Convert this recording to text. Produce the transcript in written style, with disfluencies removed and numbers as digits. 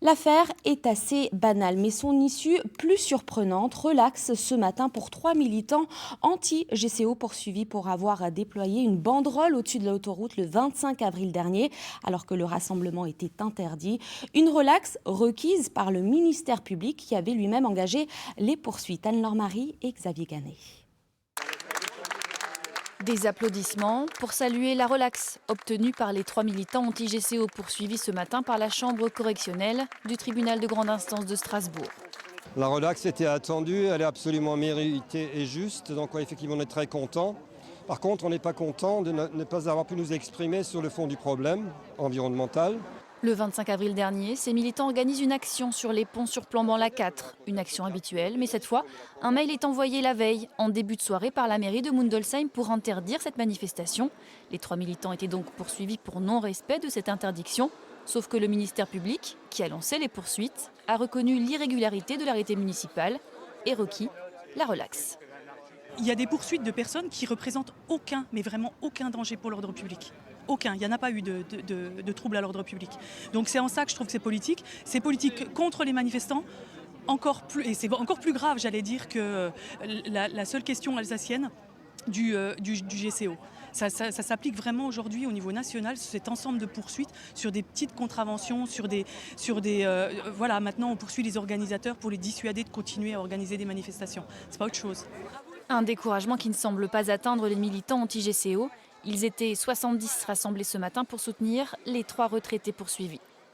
L'affaire est assez banale, mais son issue plus surprenante. Relax ce matin pour 3 militants anti-GCO poursuivis pour avoir déployé une banderole au-dessus de l'autoroute le 25 avril dernier, alors que le rassemblement était interdit. Une relax requise par le ministère public qui avait lui-même engagé les poursuites. Anne-Laure Marie et Xavier Ganet. Des applaudissements pour saluer la relaxe obtenue par les 3 militants anti-GCO poursuivis ce matin par la chambre correctionnelle du tribunal de grande instance de Strasbourg. La relaxe était attendue, elle est absolument méritée et juste, donc effectivement on est très content. Par contre, on n'est pas content de ne pas avoir pu nous exprimer sur le fond du problème environnemental. Le 25 avril dernier, ces militants organisent une action sur les ponts surplombant la 4. Une action habituelle, mais cette fois, un mail est envoyé la veille, en début de soirée, par la mairie de Mundolsheim pour interdire cette manifestation. Les 3 militants étaient donc poursuivis pour non-respect de cette interdiction. Sauf que le ministère public, qui a lancé les poursuites, a reconnu l'irrégularité de l'arrêté municipal et requis la relaxe. Il y a des poursuites de personnes qui représentent aucun, mais vraiment aucun danger pour l'ordre public. Aucun, il n'y en a pas eu de trouble à l'ordre public. Donc c'est en ça que je trouve que c'est politique. C'est politique contre les manifestants, et c'est encore plus grave, j'allais dire, que la seule question alsacienne du GCO. Ça s'applique vraiment aujourd'hui au niveau national, cet ensemble de poursuites sur des petites contraventions, voilà, maintenant on poursuit les organisateurs pour les dissuader de continuer à organiser des manifestations. C'est pas autre chose. Un découragement qui ne semble pas atteindre les militants anti-GCO. Ils étaient 70 rassemblés ce matin pour soutenir les 3 retraités poursuivis.